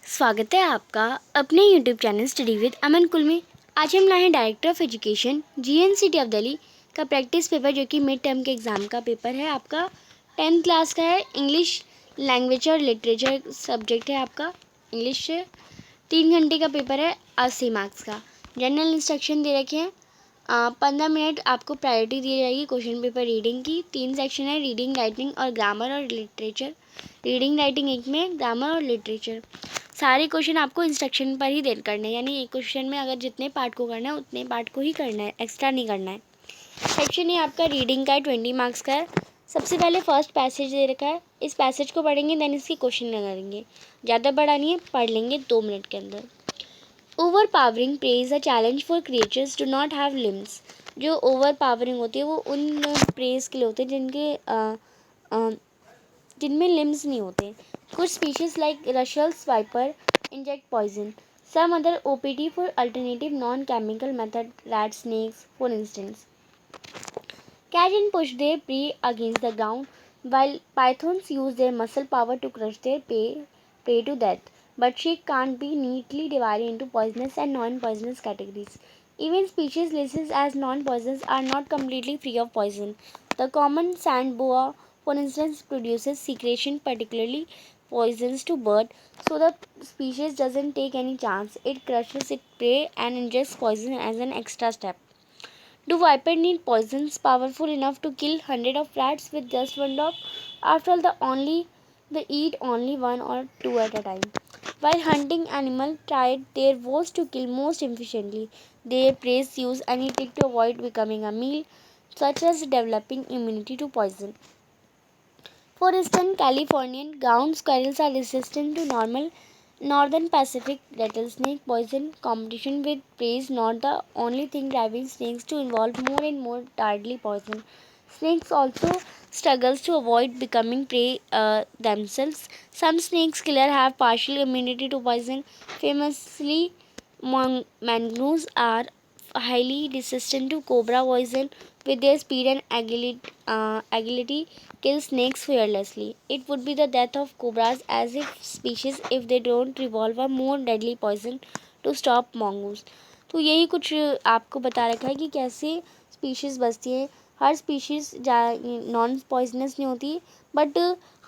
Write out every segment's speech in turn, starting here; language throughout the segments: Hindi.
स्वागत है आपका अपने YouTube चैनल स्टडी विद अमन कुल में। आज हम लाए हैं director of education GNCT of Delhi का प्रैक्टिस पेपर, जो कि मिड टर्म के एग्ज़ाम का पेपर है। आपका 10th क्लास का है। इंग्लिश लैंग्वेज और लिटरेचर सब्जेक्ट है आपका। इंग्लिश से 3 घंटे का पेपर है, 80 मार्क्स का। जनरल इंस्ट्रक्शन दे रखे हैं। 15 मिनट आपको प्रायोरिटी दी जाएगी क्वेश्चन पेपर रीडिंग की। 3 सेक्शन है, रीडिंग, राइटिंग और ग्रामर और लिटरेचर। रीडिंग राइटिंग एक में, ग्रामर और लिटरेचर। सारे क्वेश्चन आपको इंस्ट्रक्शन पर ही देर करने हैं, यानी एक क्वेश्चन में अगर जितने पार्ट को करना है उतने पार्ट को ही करना है, एक्स्ट्रा नहीं करना है। सेक्शन ये आपका रीडिंग का है, 20 मार्क्स का है। सबसे पहले फर्स्ट पैसेज दे रखा है, इस पैसेज को पढ़ेंगे, देन इसकी क्वेश्चन करेंगे। ज़्यादा पढ़ा नहीं है, पढ़ लेंगे 2 मिनट के अंदर। Overpowering prey is a challenge for creatures do not have limbs. जो ओवर पावरिंग होती है वो उन प्रेज के लिए होते हैं जिनमें लिम्स नहीं होते। कुछ species like Russell's viper inject poison, some other OPT for alternative non-chemical method, rat snakes for instance catch and push their prey against the ground, while pythons use their muscle power to crush their prey to death. But she can't be neatly divided into poisonous and non-poisonous categories. Even species listed as non-poisonous are not completely free of poison. The common sand boa, for instance, produces secretion particularly poisons to bird, so the species doesn't take any chance. It crushes its prey and ingests poison as an extra step. Do vipers need poisons powerful enough to kill hundreds of rats with just one drop? After all, they eat only one or two at a time. While hunting animals tried their worst to kill most efficiently, their prey use any trick to avoid becoming a meal, such as developing immunity to poison. For instance, Californian ground squirrels are resistant to northern Pacific rattlesnake poison. Competition with prey is not the only thing driving snakes to involve more and more deadly poison. Snakes also struggles to avoid becoming prey themselves. Some snakes killer have partial immunity to poison. Famously, mangroves are highly resistant to cobra poison. With their speed and agility, kill snakes fearlessly. It would be the death of cobras as if species if they don't revolve a more deadly poison to stop mongoose. तो यही कुछ आपको बता रखा है कि कैसे स्पीशीज़ बचती है। हर स्पीशीज़ नॉन पॉइजनस नहीं होती, बट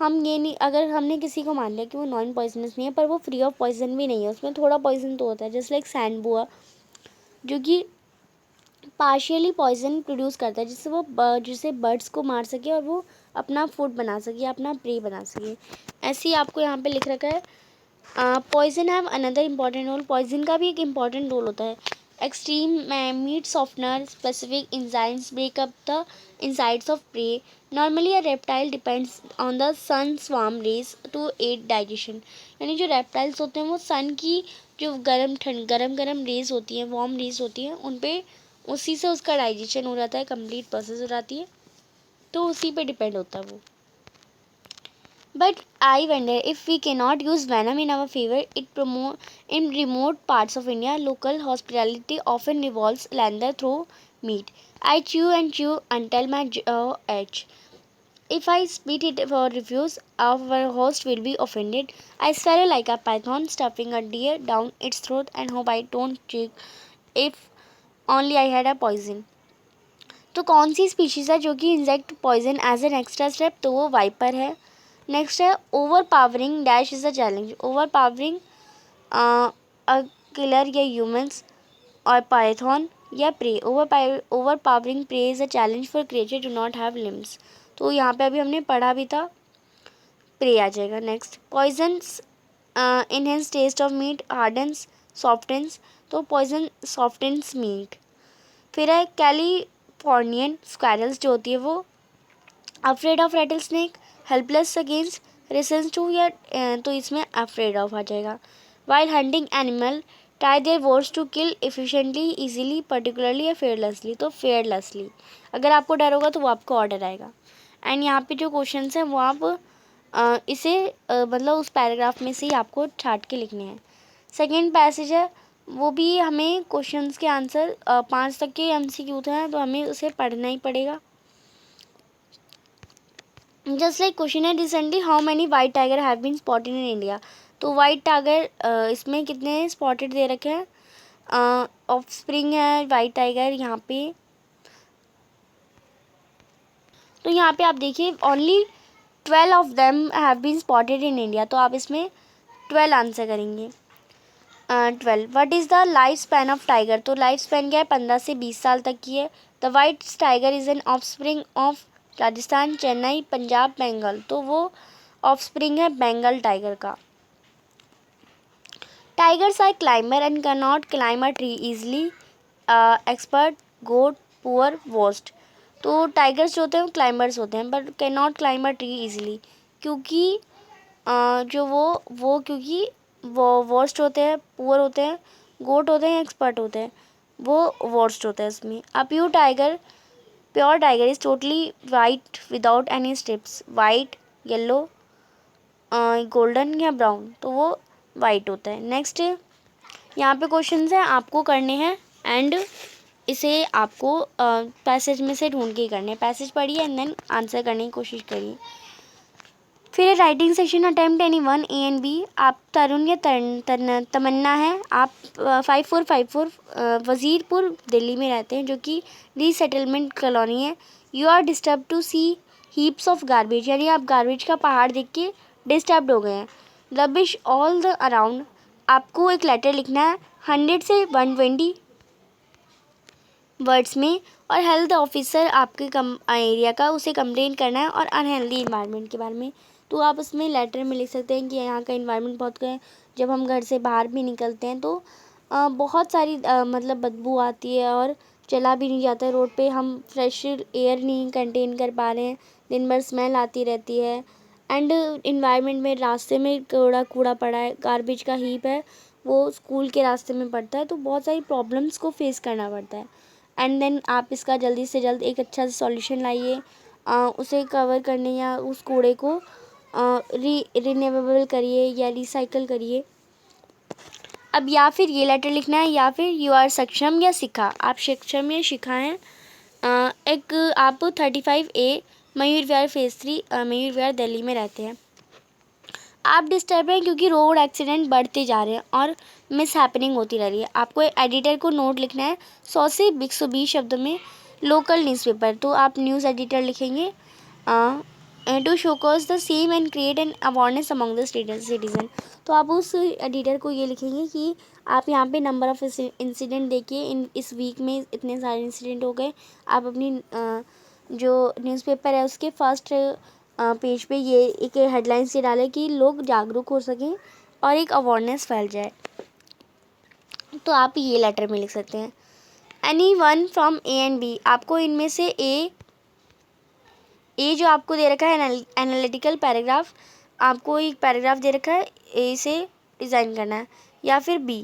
हम ये नहीं, अगर हमने किसी को मान लिया कि वो नॉन पॉइजनस नहीं है पर वो फ्री ऑफ पॉइजन भी नहीं है, उसमें थोड़ा पॉइजन तो होता है। जस्ट लाइक सैंड बोआ जो कि पार्शियली पॉइजन प्रोड्यूस करता है, जिससे बर्ड्स को मार सके और वो अपना फूड बना सके, अपना प्रे बना सके। ऐसे ही आपको यहाँ पे लिख रखा है। Poison have another important role. Poison का भी एक इम्पॉर्टेंट रोल होता है। Extreme meat softener specific enzymes break up the insides of prey. Normally a reptile depends on the sun swarm rays to aid digestion. यानी जो रेप्टाइल्स होते हैं वो सन की जो गरम रेज होती हैं, वार्म रेज होती हैं, उन पे उसी से उसका डाइजेशन हो जाता है, कंप्लीट प्रोसेस हो जाती है, तो उसी पे डिपेंड होता है वो। But I wonder if we cannot use venom in our favor. In remote parts of India, local hospitality often revolves slander through meat. I chew and chew until my jaw itch. If I spit it for refuse, our host will be offended. I swallow like a python, stuffing a deer down its throat, and hope I don't choke. If only I had a poison. तो कौन सी स्पीशीज़ है जो कि inject poison as an extra step? तो वो वाइपर है। नेक्स्ट है overpowering dash is a challenge. Overpowering a killer या ह्यूमंस और पाइथन या prey. Overpowering prey is a challenge for creature do not have limbs. तो यहाँ पे अभी हमने पढ़ा भी था, प्रे आ जाएगा। Next poisons enhance taste of meat, hardens, softens. तो पॉइजन सॉफ्टन्स मीट। फिर है कैलिफोर्नियन स्क्वायरल्स जो होती है वो afraid of rattle snake, helpless against resins too, या तो इसमें अफ्रेड ऑफ आ जाएगा। While hunting animal try their worst to kill efficiently, easily, particularly या फेयरलेसली। तो फेयरलेसली, अगर आपको डर होगा तो वो आपको ऑर्डर आएगा। एंड यहाँ पे जो क्वेश्चन हैं वो आप इसे मतलब उस पैराग्राफ में से ही आपको छाट के लिखने हैं। सेकेंड पैसेज है, वो भी हमें क्वेश्चंस के आंसर 5 तक के MCQ थे, तो हमें उसे पढ़ना ही पड़ेगा। जस्ट लाइक क्वेश्चन है, recently how many white tiger have been spotted in India. तो वाइट टाइगर इसमें कितने स्पॉटेड दे रखे हैं, ऑफस्प्रिंग है वाइट टाइगर यहाँ पे। तो यहाँ पे आप देखिए only 12 of them have been spotted in India, तो आप इसमें 12 आंसर करेंगे। 12 what is the life span of tiger, तो लाइफ स्पैन क्या है 15 से 20 साल तक की है। The white tiger is an offspring of Rajasthan, Chennai, Punjab, Bengal, तो वो ऑफस्प्रिंग है बंगाल टाइगर का। Tigers are climber and cannot climb a tree easily, expert, goat, poor, वोस्ट, तो टाइगर्स जो होते हैं वो क्लाइंबर्स होते हैं but can not climb a tree easily, क्योंकि जो क्योंकि वो वर्स्ट होते हैं, पुअर होते हैं, गोट होते हैं, एक्सपर्ट होते हैं, वो वर्स्ट होते हैं इसमें। A pure tiger is totally white without any strips, white, yellow, golden या ब्राउन, तो वो वाइट होता है। नेक्स्ट यहाँ पे क्वेश्चंस हैं आपको करने हैं एंड इसे आपको पैसेज में से ढूंढ के ही करने हैं। पैसेज पढ़िए एंड देन आंसर करने की कोशिश करिए। फिर writing session attempt any one A and B, आप तरुण या तमन्ना है, आप 5454 वज़ीरपुर दिल्ली में रहते हैं जो कि रीसेटलमेंट कॉलोनी है। You are disturb to see heaps of garbage, यानी आप गार्बेज का पहाड़ देख के डिस्टर्ब हो गए हैं। रबिश ऑल द अराउंड, आपको एक लेटर लिखना है 100 से 120 वर्ड्स में, और हेल्थ ऑफिसर आपके एरिया का उसे कंप्लेन करना है और अनहेल्दी इन्वायरमेंट के बारे में। तो आप उसमें लेटर में लिख सकते हैं कि यहाँ का इन्वायरमेंट बहुत है, जब हम घर से बाहर भी निकलते हैं तो बहुत सारी मतलब बदबू आती है और चला भी नहीं जाता है रोड पे, हम फ्रेश एयर नहीं कंटेन कर पा रहे हैं, दिन भर स्मेल आती रहती है एंड इन्वायरमेंट में रास्ते में कूड़ा पड़ा है, गार्बेज का हीप है वो स्कूल के रास्ते में पड़ता है, तो बहुत सारी प्रॉब्लम्स को फेस करना पड़ता है। एंड देन आप इसका जल्दी से जल्द एक अच्छा सा सॉल्यूशन लाइए, उसे कवर करने या उस कूड़े को रिन्यूएबल करिए या रिसाइकल करिए। अब या फिर ये लेटर लिखना है या फिर यू आर सक्षम या शिखा, आप सक्षम या शिखा हैं। एक आप 35A मयूर विहार फेज़ 3 मयूर विहार दिल्ली में रहते हैं। आप डिस्टर्ब हैं क्योंकि रोड एक्सीडेंट बढ़ते जा रहे हैं और मिस हैपनिंग होती रह रही है। आपको एडिटर को नोट लिखना है 100 से 120 शब्दों में, लोकल न्यूज़पेपर, तो आप न्यूज़ एडिटर लिखेंगे to show cause the same and create an awareness among the citizen, तो आप उस एडिटर को ये लिखेंगे कि आप यहाँ पे नंबर ऑफ़ इंसिडेंट देखिए, इस वीक में इतने सारे इंसिडेंट हो गए। आप अपनी जो न्यूज़पेपर है उसके फर्स्ट पेज पे ये एक हेडलाइंस ये डालें कि लोग जागरूक हो सकें और एक अवेयरनेस फैल जाए। तो आप ये लेटर में लिख सकते हैं any one from A and B, आपको इनमें से ए जो आपको दे रखा है एनालिटिकल पैराग्राफ, आपको एक पैराग्राफ दे रखा है, ए से डिज़ाइन करना है या फिर बी,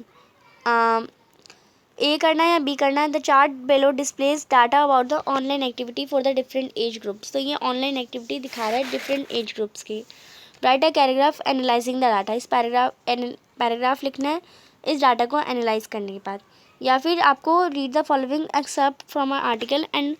ए करना है या बी करना है। The chart below displays data about the online activity for the different age groups, तो ये ऑनलाइन एक्टिविटी दिखा रहा है डिफरेंट एज ग्रुप्स की। Write a paragraph analysing the data, इस पैराग्राफ लिखना है इस डाटा को एनालाइज करने के बाद। या फिर आपको read the following except from a article and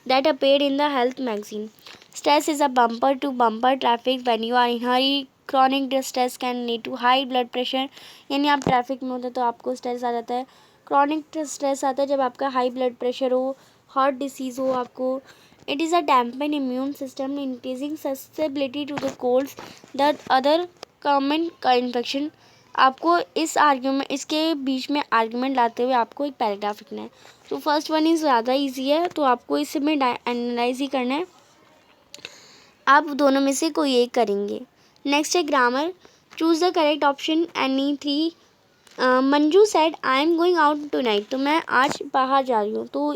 that appeared in the health magazine. Stress is a bumper to bumper traffic when you are in hurry. Chronic stress can lead to high blood pressure. यानी आप ट्रैफिक में होते तो आपको स्ट्रेस आ जाता है। क्रॉनिक स्ट्रेस आता है जब आपका हाई ब्लड प्रेशर हो, हार्ट डिसीज़ हो आपको। It is a dampen immune system increasing susceptibility to the colds the other common का इन्फेक्शन। आपको इसके बीच में आर्ग्यूमेंट लाते हुए आपको एक पैराग्राफ लिखना है। तो फर्स्ट वन इज़ ज़्यादा इजी है, तो आपको इसमें एनालाइज ही करना है, आप दोनों में से कोई एक करेंगे। नेक्स्ट है grammar, choose the correct option any 3। Manju said I am going out tonight, तो मैं आज बाहर जा रही हूँ, तो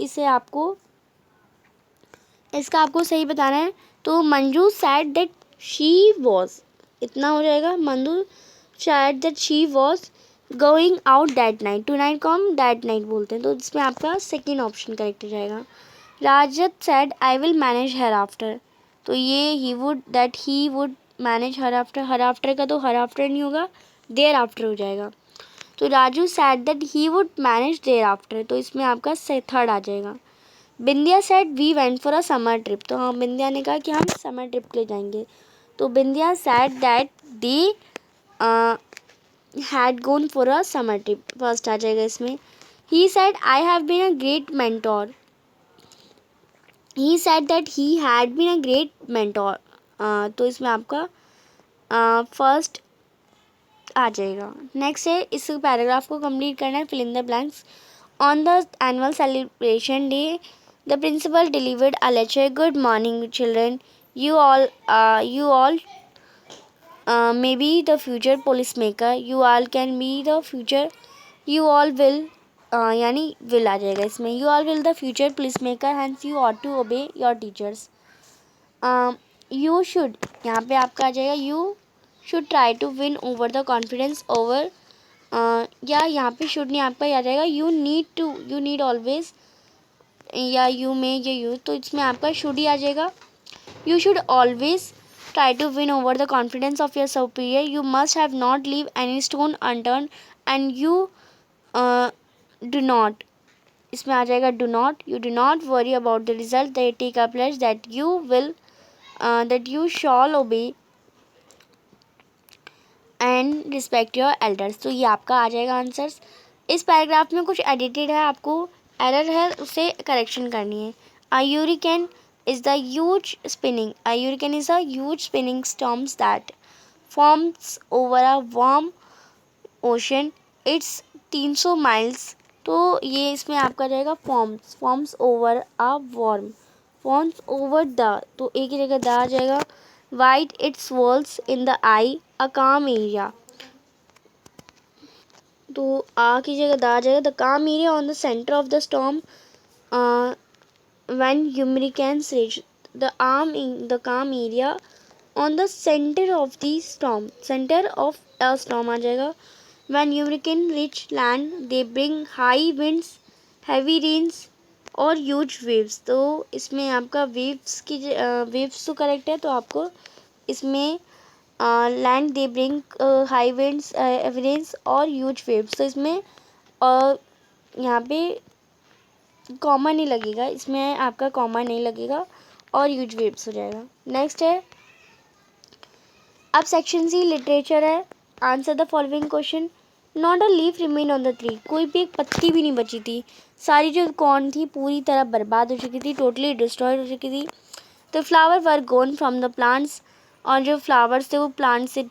इसका आपको सही बताना है। तो Manju said that she was, इतना हो जाएगा। Manju said that she was going out that night, tonight को हम दैट नाइट बोलते हैं, तो इसमें आपका सेकेंड ऑप्शन करेक्ट हो जाएगा। Rajat said I will manage her after, तो ये he would manage her after का तो हर आफ्टर नहीं होगा, देयर आफ्टर हो जाएगा। तो Raju said that he would manage their after, तो इसमें आपका थर्ड आ जाएगा। Bindiya said we went for a summer trip, तो हाँ बिंदिया ने कहा कि हम समर ट्रिप के लिए जाएंगे, तो Bindiya said that had gone for a summer trip, first आ जाएगा इसमें. He said I have been a great mentor. He said that he had been a great mentor. तो इसमें आपका फर्स्ट आ जाएगा. नेक्स्ट है, इस पैराग्राफ को कंप्लीट करना है. Fill in the blanks. On the annual celebration day the principal delivered a lecture. Good morning children, you all may be the future police maker. You all can be the future. You all will यानी will आ जाएगा इसमें. You all will the future police maker. Hence you ought to obey your teachers. You should, यहाँ पे आपका आ जाएगा you should try to win over the confidence over. या यहाँ पे should नहीं आपका आ जाएगा you need always, या you may या you, तो इसमें आपका should ही आ जाएगा. You should always try to win over the confidence of your superior. You must have not leave any stone unturned. And you do not, इसमें आ जाएगा do not. You do not worry about the result. They take a pledge that you shall obey and respect your elders. तो ये आपका आ जाएगा आंसर्स. इस पैराग्राफ में कुछ एडिटेड है, आपको एरर है, उसे करेक्शन करनी है. अ यूरिकेन is the huge spinning. A hurricane is a huge spinning storm that forms over a warm ocean. It's 300 miles. तो ये इसमें आपका जाएगा forms over a forms over the, तो एक ही जगह द आ जाएगा. Wide its walls in the eye a calm area. तो आ की जगह द आ जाएगा. The calm area on the center of the storm. When hurricanes reach the calm area on the center of the storm, center of a storm आ जाएगा. When hurricane reach land they bring high winds, heavy rains और huge waves. तो इसमें आपका waves तो करेक्ट है, तो आपको इसमें land they bring high winds, heavy rains और ह्यूज वेव्स. तो इसमें यहाँ पे कॉमा नहीं लगेगा, इसमें आपका कॉमा नहीं लगेगा और ह्यूज वेव्स हो जाएगा. नेक्स्ट है, अब सेक्शन सी लिटरेचर है. Answer the following question. Not a leaf remain on the tree. कोई भी एक पत्ती भी नहीं बची थी. सारी जो कॉर्न थी पूरी तरह बर्बाद हो चुकी थी, टोटली डिस्ट्रॉयड हो चुकी थी. The flower were gone from the plants. और जो फ्लावर्स थे वो प्लांट से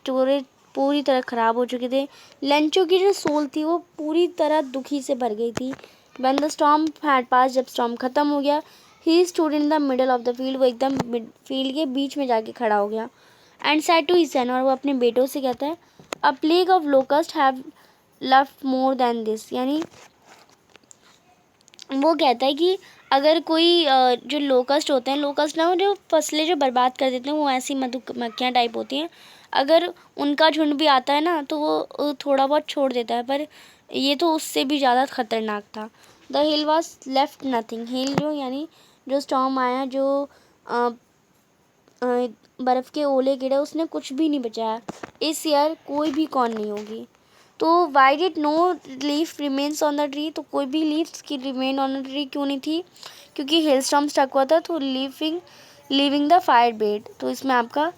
पूरी तरह ख़राब हो चुके थे. लेंचो की जो सोल थी वो पूरी तरह दुखी से भर गई थी. When the storm had passed, जब स्टॉर्म ख़त्म हो गया, he stood in the middle of the field. वो एकदम फील्ड के बीच में जाके खड़ा हो गया. And said to his son, और वो अपने बेटों से कहता है, a plague of locusts have left more than this. यानी वो कहता है कि अगर कोई जो लोकस्ट होते हैं, लोकस्ट ना, वो जो फसलें जो बर्बाद कर देते हैं, वो ऐसी मधुमक्खियाँ टाइप होती हैं. अगर उनका झुंड भी आता है ना, तो वो थोड़ा बहुत छोड़ देता है, पर ये तो उससे भी ज़्यादा खतरनाक था. The hill was left nothing. Hill जो यानी जो स्टॉर्म आया, जो बर्फ़ के ओले गिरे, उसने कुछ भी नहीं बचाया. इस ईयर कोई भी कॉर्न नहीं होगी. तो why did no leaf remains on the tree. तो कोई भी लीव्स की रिमेन ऑन द ट्री क्यों नहीं थी? क्योंकि हेल स्टॉर्म स्टक हुआ था. तो लिविंग द फायर बेड. तो इसमें आपका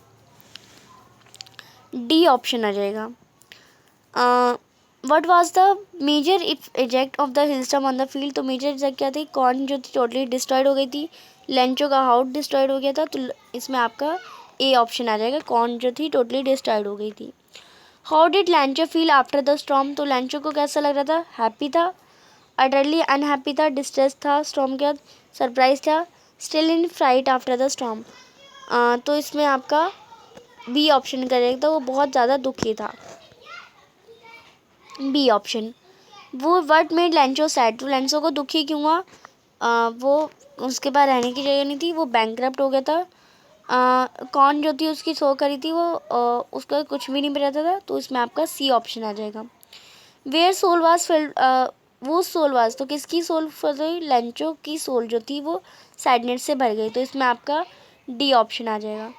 डी ऑप्शन आ जाएगा. What was the major eject of the hill storm on the field. तो मेजर इजेक्ट क्या थी? कॉर्न जो थी टोटली डिस्ट्रॉयड हो गई थी. लेंचो का हाउस डिस्ट्रॉयड हो गया था. तो इसमें आपका ए ऑप्शन आ जाएगा. कॉर्न जो थी टोटली डिस्ट्रॉयड हो गई थी. How did Lencho feel after the storm. तो लैंचो को कैसा लग रहा था? हैप्पी था, अटरली अनहैप्पी था, डिस्ट्रेस था, स्टॉर्म के बाद सरप्राइज था, still in fright after the storm. तो इसमें आपका बी ऑप्शन करेक्ट था. वो बहुत ज़्यादा दुखी था. B option. वो वर्ड मेड लैंचो सैड. तो लैंचो को दुखी क्यों हुआ? वो उसके पास रहने की जगह नहीं थी, वो बैंकरप्ट हो गया था. कौन जो थी उसकी सो करी थी, वो उसका कुछ भी नहीं बचाता था. तो इसमें आपका सी ऑप्शन आ जाएगा. Where soul was filled. वो सोल वाज, तो किसकी सोल फिल हुई? लैंचो की सोल जो थी वो सैडनेस से भर गई. तो इसमें आपका डी ऑप्शन आ जाएगा.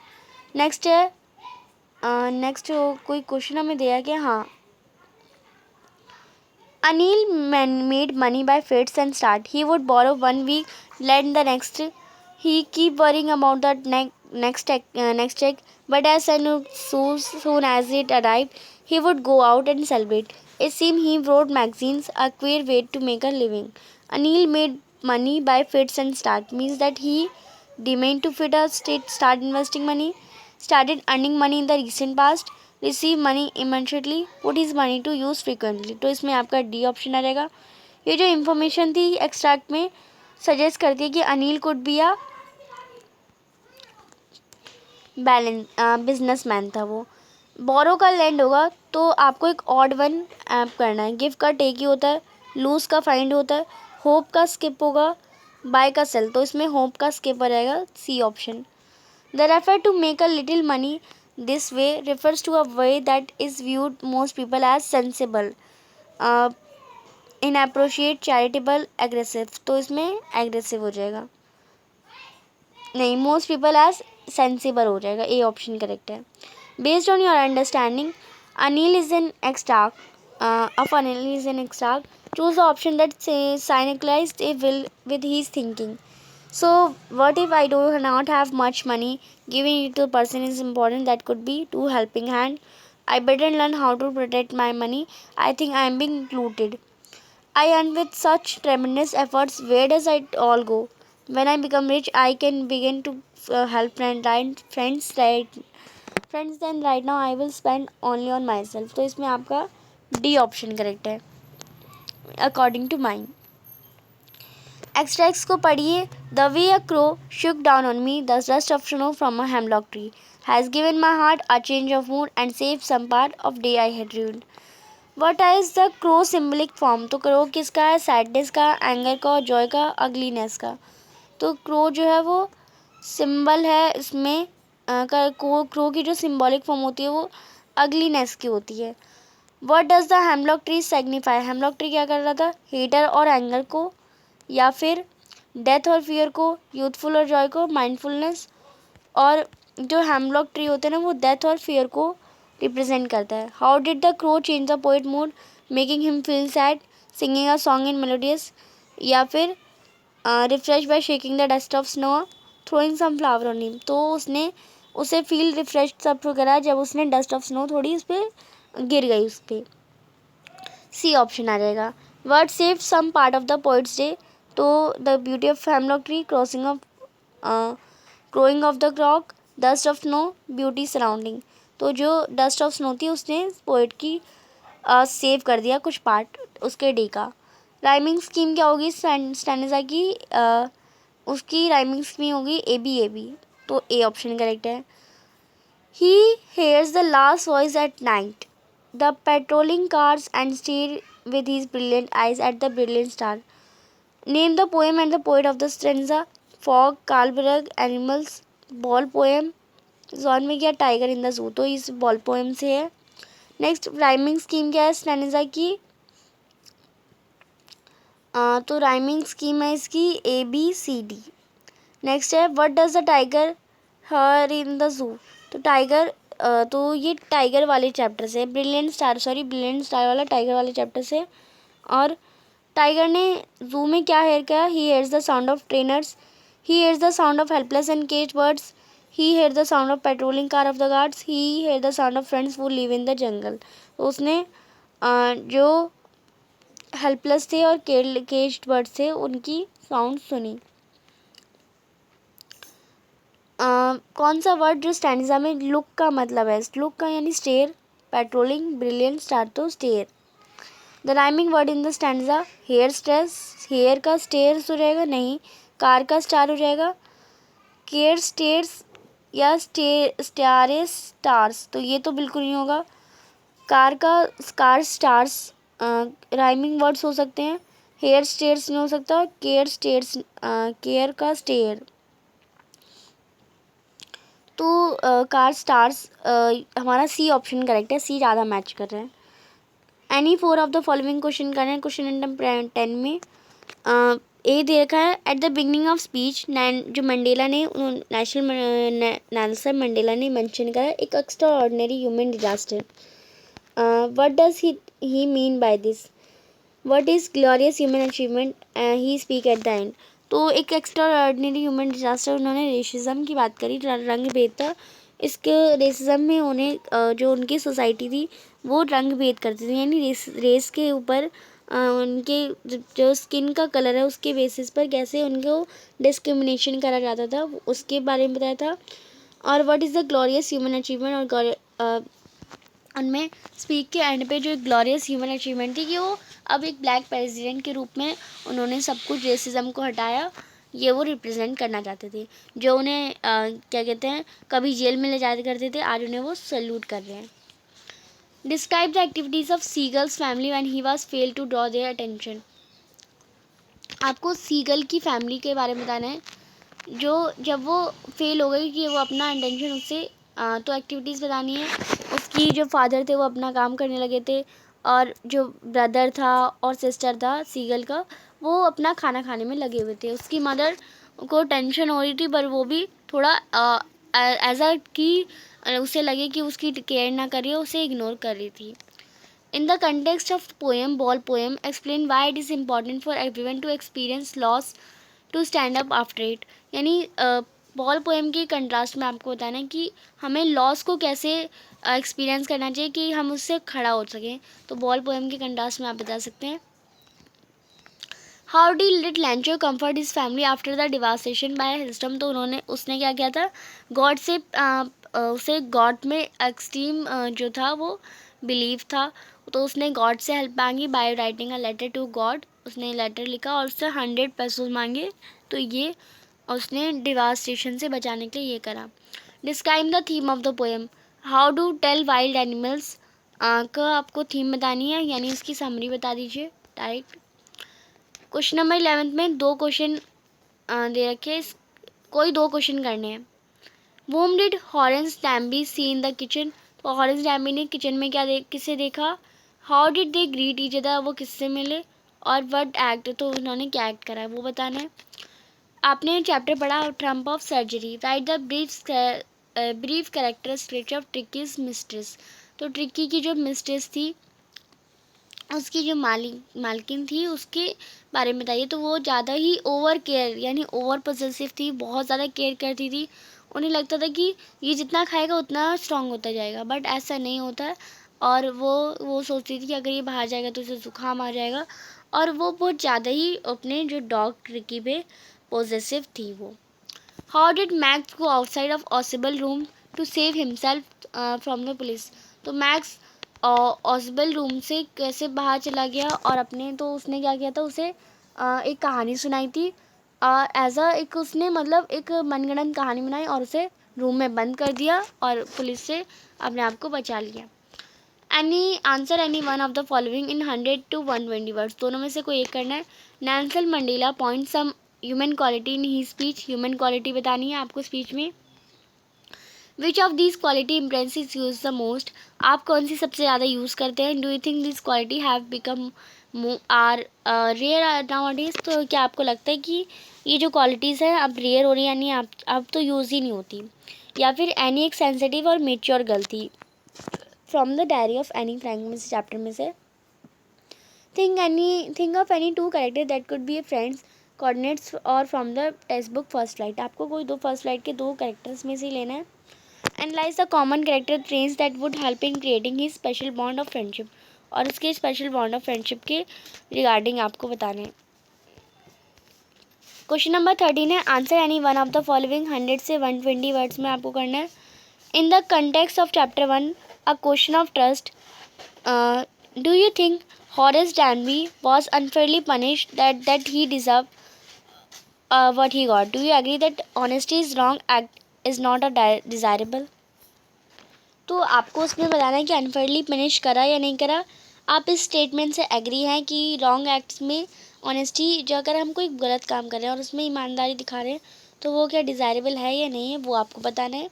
नेक्स्ट है, नेक्स्ट कोई क्वेश्चन हमें दिया कि हाँ, Anil made money by fits and start. He would borrow 1 week, lend the next. He keep worrying about the next check, but as soon as it arrived, he would go out and celebrate. It seemed he wrote magazines, a queer way to make a living. Anil made money by fits and start, means that he remained to fit a state, start investing money, started earning money in the recent past, receive money immediately, put his money to use frequently. तो इसमें आपका डी ऑप्शन आ जाएगा. ये जो इन्फॉर्मेशन थी एक्सट्रैक्ट में सजेस्ट करती है कि Anil could be a balance businessman था वो. बोरो का लैंड होगा तो आपको एक ऑड वन ऐप करना है. गिव का टेक ही होता है, लूज का फाइंड होता है, होप का स्किप होगा, बाय का सेल. तो इसमें होप का स्किप आ जाएगा, C option. The refer to make a little money this way refers to a way that is viewed most people as sensible, inappropriate, charitable, aggressive. तो इसमें एग्रेसिव हो जाएगा, नहीं मोस्ट पीपल एज सेंसिबल हो जाएगा, ए ऑप्शन करेक्ट है. Based on your understanding Anil is an extract of Anil is an extract. Choose the option that synchronized a will with his thinking. So, what if I do not have much money? Giving it to a person is important. That could be two helping hand. I better learn how to protect my money. I think I am being looted. I earn with such tremendous efforts. Where does it all go? When I become rich, I can begin to help friends. Then right now I will spend only on myself. तो इसमें आपका डी ऑप्शन करेक्ट है अकॉर्डिंग टू माइंड. एक्सट्रैक्ट्स को पढ़िए. The way a crow shook down on me the dust of snow from a hemlock tree has given my heart a change of mood and save some part of day I had ruined. What is the crow symbolic form. तो क्रो किसका है? सैडनेस का, एंगर का, जॉय का, अगलीनेस का. तो क्रो जो है वो सिंबल है इसमें क्रो की जो सिम्बॉलिक फॉर्म होती है वो अगलीनेस की होती है. What does the hemlock tree signify. Hemlock tree क्या कर रहा था? हेटर और एंगर को, या फिर डेथ और फियर को, यूथफुल और जॉय को, माइंडफुलनेस. और जो हेमलॉक ट्री होते हैं ना वो डेथ और फियर को रिप्रेजेंट करता है. How did the crow change the poet mood making him feel sad singing a song in melodious, या फिर refresh by shaking the dust of snow throwing some flower on him. तो उसने उसे फील रिफ्रेश सब करा जब उसने डस्ट ऑफ स्नो थोड़ी उस पर गिर गई उस पर. सी ऑप्शन आ जाएगा. Word save some part of the poet's day. तो the beauty of hemlock tree, crossing of crowing of the croak, dust of snow, beauty surrounding. तो जो डस्ट ऑफ स्नो थी उसने पोइट की सेव कर दिया कुछ पार्ट उसके डे का. राइमिंग स्कीम क्या होगी स्टैंजा की? उसकी राइमिंग स्कीम होगी ए बी. तो ए ऑप्शन करेक्ट है. He hears the last voice at night the patrolling cars and stare with his brilliant eyes at the brilliant star. Name the poem and the poet of the stanza. Fog, Karlberg, Animals, Ball poem. John में क्या? Tiger in the zoo. तो इस बॉल पोएम से है. नेक्स्ट राइमिंग स्कीम क्या है स्टैंजा की? तो राइमिंग स्कीम है इसकी A B C D. Next है what does the tiger hear in the zoo. तो टाइगर तो ये टाइगर वाले चैप्टर से, ब्रिलियंट स्टार वाला टाइगर वाले चैप्टर से. और टाइगर ने जू में क्या हेयर किया? He hears the sound of trainers, he hears the sound of helpless and cage birds, he hear the sound of patrolling car of the guards, he hear the sound of friends वो लिव इन द जंगल. तो उसने जो हेल्पलेस थे और केज्ड बर्ड्स थे उनकी साउंड सुनी. कौन सा वर्ड जो स्टैंजा में लुक का मतलब है? लुक का यानी स्टेयर, पेट्रोलिंग, ब्रिलियंट स्टार. तो stare. The rhyming word in the stanza here stress. Hair का स्टेयर्स हो जाएगा, नहीं. कार का स्टार हो जाएगा. केयर स्टेयर्स या स्टारेस स्टार्स. तो ये तो बिल्कुल नहीं होगा. कार का कार स्टार्स राइमिंग वर्ड्स हो सकते हैं. हेयर स्टेयर्स नहीं हो सकता. केयर स्टेयर्स केयर का स्टेयर. तो कार स्टार्स हमारा सी ऑप्शन करेक्ट है. सी ज़्यादा मैच कर रहे हैं. Any four of the following question करना है क्वेश्चन नंबर 10 में. ए दे रखा है at the beginning of speech जो मंडेला ने नेल्सन मंडेला ने मेंशन करा एक extra ordinary human disaster. What does he mean by this? What is glorious human achievement he speak at the end. तो एक एक्स्ट्रा ऑर्डिनरी ह्यूमन डिजास्टर उन्होंने रेसिज्म की बात करी, रंग भेद इसके रेसिज्म में उन्हें जो उनकी सोसाइटी थी वो रंग भेद करती थी, यानी रेस के ऊपर उनके जो स्किन का कलर है उसके बेसिस पर कैसे उनको डिस्क्रिमिनेशन करा जाता था उसके बारे में बताया था। और what is the glorious human achievement, और उनमें स्पीक के एंड पे जो ग्लोरियस ह्यूमन अचीवमेंट थी कि वो अब एक ब्लैक प्रेसिडेंट के रूप में उन्होंने सब कुछ रेसिज्म को हटाया, ये वो रिप्रेजेंट करना चाहते थे। जो उन्हें क्या कहते हैं कभी जेल में ले जाया करते थे, आज उन्हें वो सल्यूट कर रहे हैं। Describe the activities of seagulls family when he was fail to draw their attention. आपको सीगल की फैमिली के बारे में बताना है, जो जब वो फेल हो गई कि वो अपना अटेंशन उससे तो एक्टिविटीज़ बतानी है। उसकी जो फादर थे वो अपना काम करने लगे थे, और जो ब्रदर था और सिस्टर था सीगल का वो अपना खाना खाने में लगे हुए थे। उसकी मदर को टेंशन हो रही थी, पर वो भी थोड़ा ऐसा कि उसे लगे कि उसकी केयर ना करिए, उसे इग्नोर कर रही थी। In the context of poem, ball poem, explain why it is important for everyone to experience loss to stand up after it। यानी बॉल पोएम के कंट्रास्ट में आपको बताना है कि हमें लॉस को कैसे एक्सपीरियंस करना चाहिए कि हम उससे खड़ा हो सकें। तो बॉल पोएम के कंट्रास्ट में आप बता सकते हैं, how did Lencho comfort his family after the devastation by hailstorm. तो उसने क्या किया था, गॉड से उसे गॉड में एक्सट्रीम जो था वो बिलीव था, तो उसने गॉड से हेल्प मांगी by writing a letter to God. उसने लेटर लिखा और उससे 100 पैसे मांगे, तो ये उसने डिवास्टेशन से बचाने के लिए ये करा। Describe the theme of the poem, how do tell wild animals का आपको थीम बतानी है, यानी इसकी समरी बता दीजिए डायरेक्ट। क्वेश्चन नंबर 11 में 2 क्वेश्चन दे रखे, कोई 2 क्वेश्चन करने हैं। Whom did Horace Danby see in the kitchen. तो हॉरेंस डैम्बी ने किचन में किसे देखा। How did they greet each other, वो किससे मिले। और व्हाट एक्ट, तो उन्होंने क्या एक्ट करा है वो बताना है। आपने चैप्टर पढ़ा Trump of surgery, right the brief character sketch of ट्रिकीज mistress. तो ट्रिकी की जो मिस्ट्रेस थी उसकी जो मालकिन थी उसके बारे में बताइए। तो वो ज़्यादा ही ओवर केयर यानी ओवर पोजेसिव थी, बहुत ज़्यादा केयर करती थी। उन्हें लगता था कि ये जितना खाएगा उतना स्ट्रांग होता जाएगा, बट ऐसा नहीं होता है। और वो सोचती थी कि अगर ये बाहर जाएगा तो उसे जुकाम आ जाएगा, और वो बहुत ज़्यादा ही अपने जो डॉग ट्रिकी पे पोजेसिव थी वो। How did Max go outside of Ausable room to save himself from the police. तो मैक्स ऑसिबल रूम से कैसे बाहर चला गया, और अपने तो उसने क्या किया था, उसे एक कहानी सुनाई थी एज अ एक उसने मतलब एक मनगढ़ंत कहानी बनाई और उसे रूम में बंद कर दिया और पुलिस से अपने आप को बचा लिया। Any answer any one of the following in 100 to 120 words, दोनों में से कोई एक करना है। Nelson Mandela point some human quality in he speech, human quality बतानी है आपको स्पीच में। Which of this quality impresses use the most, आप कौन सी सबसे ज़्यादा यूज़ करते हैं। Do you think this quality have become are rare nowadays, तो क्या आपको लगता है कि ये जो क्वालिटीज़ हैं अब रेयर हो रही है, यानी अब तो यूज़ ही नहीं होती। या फिर एनी एक सेंसिटिव और मेच्योर गलती, from the diary of Anne Frank में से चैप्टर में से। Think of any 2 character that could be a friends coordinates और from the text book first flight, आपको कोई 2 फर्स्ट फ्लाइट के 2 कैरेक्टर्स में से ही लेना है। Analyse the common character traits that would help in creating his special bond of friendship, और उसके स्पेशल बॉन्ड ऑफ फ्रेंडशिप के रिगार्डिंग आपको बताने हैं। क्वेश्चन नंबर 13 है, answer any one of the following 100 से 120 वर्ड्स में आपको करना है। In the context of chapter 1 a question of trust, do you think Horace डैनबी was unfairly punished that he deserve what he got? Do you agree that honesty is wrong act is not a desirable? तो आपको उसमें बताना है कि अनफेयरली पनिश करा या नहीं करा। आप इस स्टेटमेंट से एग्री हैं कि रॉन्ग एक्ट्स में ऑनेस्टी, जो अगर हम कोई गलत काम कर रहे हैं और उसमें ईमानदारी दिखा रहे हैं तो वो क्या डिज़ायरेबल है या नहीं है, वो आपको बताना है।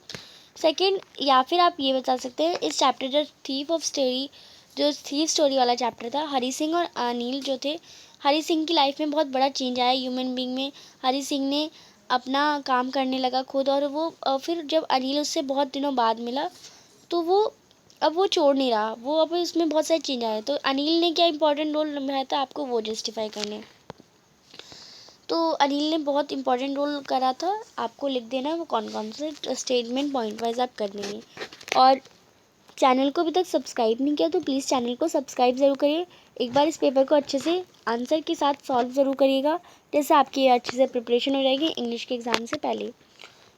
सेकंड, या फिर आप ये बता सकते हैं इस चैप्टर जो थीफ ऑफ स्टोरी, जो थीफ स्टोरी वाला चैप्टर था, हरी सिंह और अनिल जो थे, हरी सिंह की लाइफ में बहुत बड़ा चेंज आया ह्यूमन बीइंग में। हरी सिंह ने अपना काम करने लगा खुद, और वो फिर जब अनिल उससे बहुत दिनों बाद मिला तो वो अब वो छोड़ नहीं रहा, वो अब इसमें बहुत सारे चेंज आए। तो अनिल ने क्या इंपॉर्टेंट रोल निभाया था आपको वो जस्टिफाई करने। तो अनिल ने बहुत इंपॉर्टेंट रोल करा था, आपको लिख देना है वो कौन कौन से स्टेटमेंट पॉइंट वाइज आप कर देंगे। और चैनल को अभी तक सब्सक्राइब नहीं किया तो प्लीज़ चैनल को सब्सक्राइब ज़रूर करिए। एक बार इस पेपर को अच्छे से आंसर के साथ सॉल्व ज़रूर करिएगा, जैसे आपकी अच्छे से प्रिपरेशन हो जाएगी इंग्लिश के एग्ज़ाम से पहले।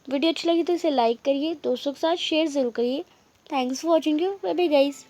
वीडियो अच्छी लगी तो इसे लाइक करिए, दोस्तों के साथ शेयर ज़रूर करिए। Thanks for watching you, bye bye guys.